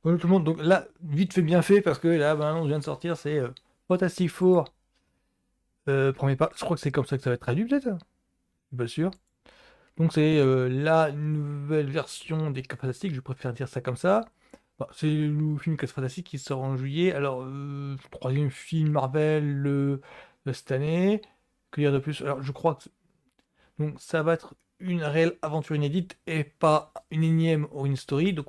Tout le monde, donc là, vite fait bien fait, parce que là, maintenant, on vient de sortir, c'est Fantastic Four, premier pas. Je crois que c'est comme ça que ça va être traduit, peut-être? Je suis pas sûr. Donc, c'est la nouvelle version des 4 Fantastiques, je préfère dire ça comme ça. Bah, c'est le film 4 Fantastiques qui sort en juillet. Alors, troisième film Marvel de cette année. Que dire de plus? Alors, je crois que donc, ça va être une réelle aventure inédite et pas une énième origin story. Donc,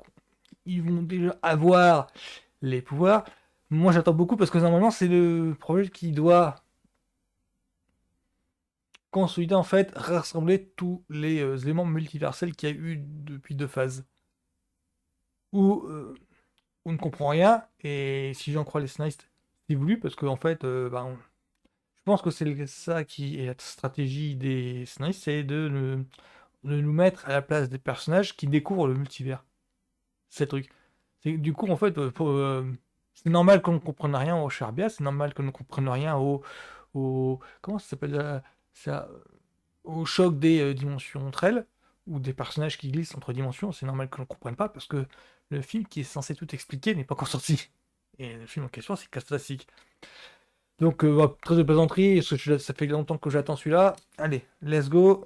ils vont déjà avoir les pouvoirs. Moi, j'attends beaucoup parce que normalement, c'est le projet qui doit consolider, en fait, rassembler tous les éléments multiversels qu'il y a eu depuis deux phases. Où on ne comprend rien, et si j'en crois les scénaristes, c'est voulu parce qu'en fait, je pense que c'est ça qui est la stratégie des scénaristes, c'est de nous mettre à la place des personnages qui découvrent le multivers. C'est le truc. Du coup, en fait, c'est normal qu'on ne comprenne rien au Charbia, c'est normal qu'on ne comprenne rien comment ça s'appelle ça, au choc des dimensions entre elles, ou des personnages qui glissent entre dimensions, c'est normal qu'on ne comprenne pas, parce que le film qui est censé tout expliquer n'est pas encore sorti. Et le film en question, c'est Fantastique. Donc, très de plaisanterie, parce que ça fait longtemps que j'attends celui-là. Allez, let's go.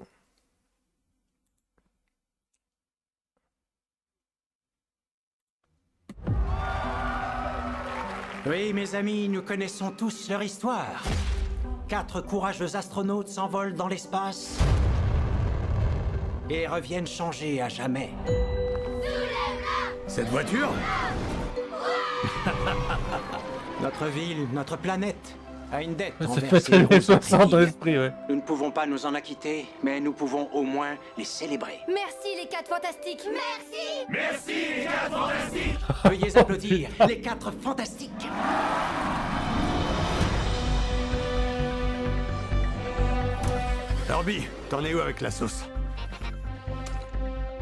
Oui, mes amis, nous connaissons tous leur histoire. 4 courageux astronautes s'envolent dans l'espace et reviennent changer à jamais. Cette voiture? Notre ville, notre planète, a une dette Ça envers fait ces héros 60 dans intrépides. l'esprit, ouais. Nous ne pouvons pas nous en acquitter, mais nous pouvons au moins les célébrer. Merci les 4 fantastiques. Merci. Veuillez applaudir les 4 fantastiques. Herbie, t'en es où avec la sauce?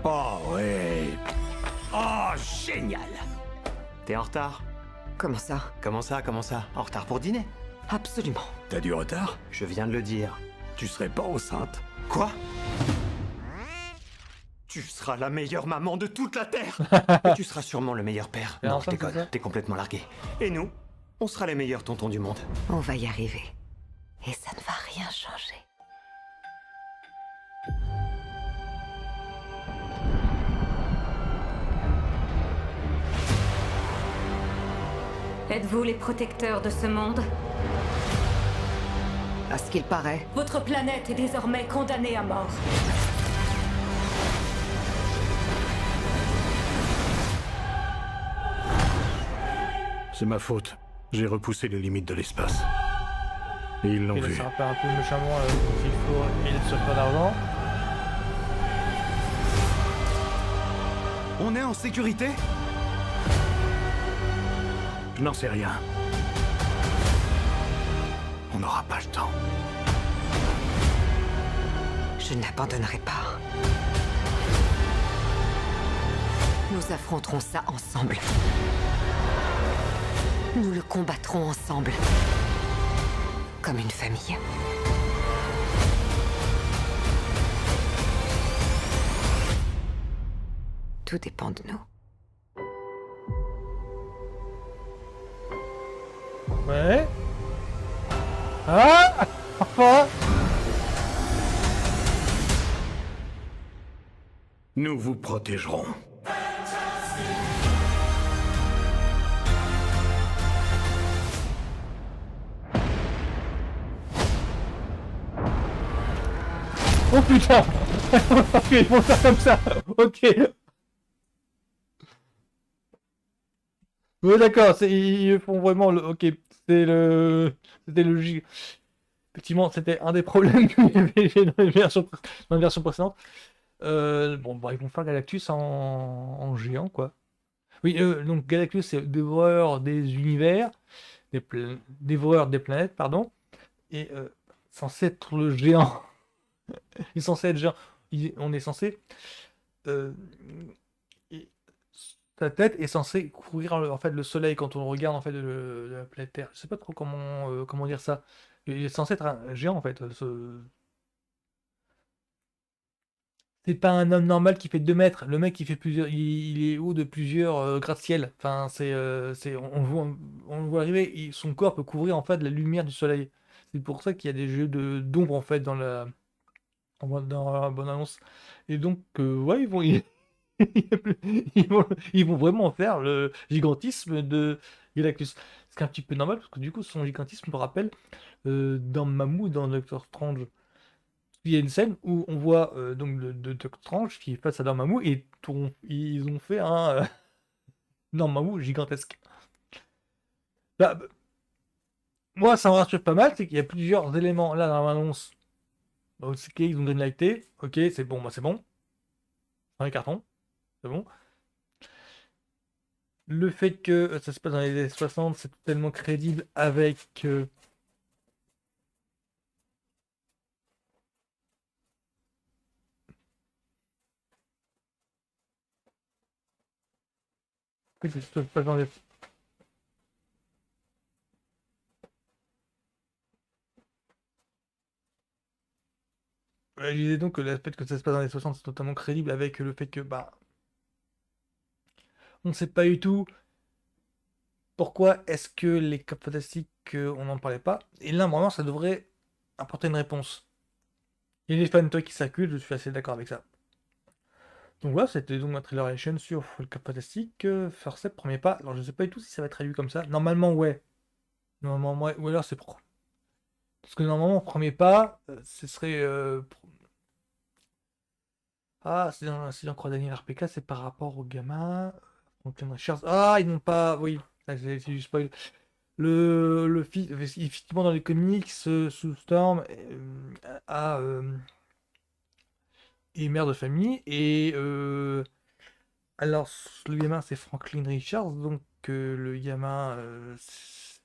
Oh ouais. Oh, génial. T'es en retard. Comment ça? Comment ça? En retard pour dîner. Absolument. T'as du retard? Je viens de le dire. Tu serais pas enceinte? Quoi? Tu seras la meilleure maman de toute la Terre. Et tu seras sûrement le meilleur père. T'es Non, je enceinte, c'est ça? déconne. T'es complètement largué. Et nous, on sera les meilleurs tontons du monde. On va y arriver. Et ça ne va rien changer. Êtes-vous les protecteurs de ce monde? À ce qu'il paraît, Votre planète est désormais condamnée à mort. C'est ma faute. J'ai repoussé les limites de l'espace. Et ils l'ont Et là, vu. ça rappelle un peu méchamment qu'il faut et le surfeur d'argent. On est en sécurité? Je n'en sais rien. On n'aura pas le temps. je n'abandonnerai pas. Nous affronterons ça ensemble. Nous le combattrons ensemble. Comme une famille. Tout dépend de nous. Ouais. Ah! Enfin! Nous vous protégerons. Oh putain! Ok, ils vont faire comme ça! Ok! Ouais, d'accord, ils font vraiment le. Ok, c'est le. C'était logique. Effectivement, c'était un des problèmes qu'il y avait dans la version précédente. Bon, bah, ils vont faire Galactus en géant, quoi. Oui, donc Galactus, c'est dévoreur des univers, dévoreur des planètes, pardon. Et censé être le géant. Il est censé être géant. On est censé. euh, et Sa tête est censée couvrir en fait le soleil quand on regarde en fait la planète Terre. Je sais pas trop comment dire ça. Il est censé être un géant en fait. C'est pas un homme normal qui fait 2 mètres. Le mec, il fait plusieurs, il est haut de plusieurs gratte-ciel. Enfin, on le voit arriver. Son corps peut couvrir en fait la lumière du soleil. C'est pour ça qu'il y a des jeux d'ombre en fait dans la bonne annonce. Et donc, ouais, ils vont vraiment faire le gigantisme de Galactus. Ce qui est un petit peu normal parce que du coup, son gigantisme me rappelle dans Mamou, dans Doctor Strange. Il y a une scène où on voit donc de Doctor Strange qui est face à Dormammu et ils ont fait un Dormammu gigantesque. Bah, moi, ça me rassure pas mal, c'est qu'il y a plusieurs éléments là dans l'annonce. Donc, c'est qu'ils ont greenlighté, ok, c'est bon, bah c'est bon. Dans les cartons, c'est bon. Le fait que ça se passe dans les années 60, c'est tellement crédible avec oui, ça se passe dans les- Je disais donc que le fait que ça se passe dans les 60, c'est totalement crédible avec le fait que bah on ne sait pas du tout pourquoi est-ce que les Cap Fantastiques, on n'en parlait pas. Et là, vraiment, ça devrait apporter une réponse. Il y a des fans qui s'accusent, je suis assez d'accord avec ça. Donc voilà, c'était donc ma trailer reaction sur le Cap Fantastique. First Step, premier pas. Alors je sais pas du tout si ça va être traduit comme ça. Normalement, ouais. Normalement, ouais. Ou alors c'est pro. Parce que normalement, premier pas, ce serait. Ah, c'est dans Croix Daniel RPK, c'est par rapport au gamin. Franklin Richards. Ah, ils n'ont pas. Oui, ça, c'est du spoil. Effectivement, dans les comics, Sue Storm est mère de famille. Et alors, le gamin, c'est Franklin Richards. Donc, le gamin, c'est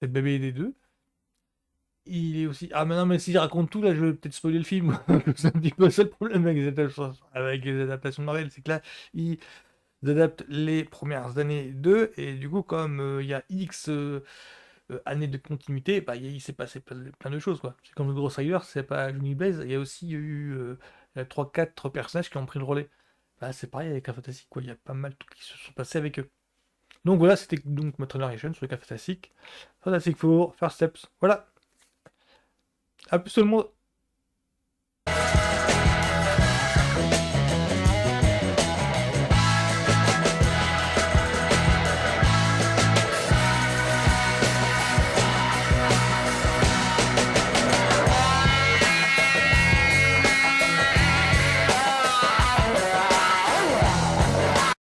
le bébé des deux. Il est aussi. Ah, mais non, mais si je raconte tout, là, je vais peut-être spoiler le film. C'est un petit peu ça le problème avec les adaptations de Marvel. C'est que là, ils adaptent les premières années d'eux. Et du coup, comme il y a X années de continuité, bah, il s'est passé plein de choses, quoi. C'est comme le Ghost Rider, c'est pas Johnny Blaze. Il y a aussi eu 3-4 personnages qui ont pris le relais. Bah, c'est pareil avec la Fantastic, quoi. Il y a pas mal de trucs qui se sont passés avec eux. Donc voilà, c'était donc ma narration sur le Fantastic. Fantastic Four, First Steps. Voilà. À plus tout le monde.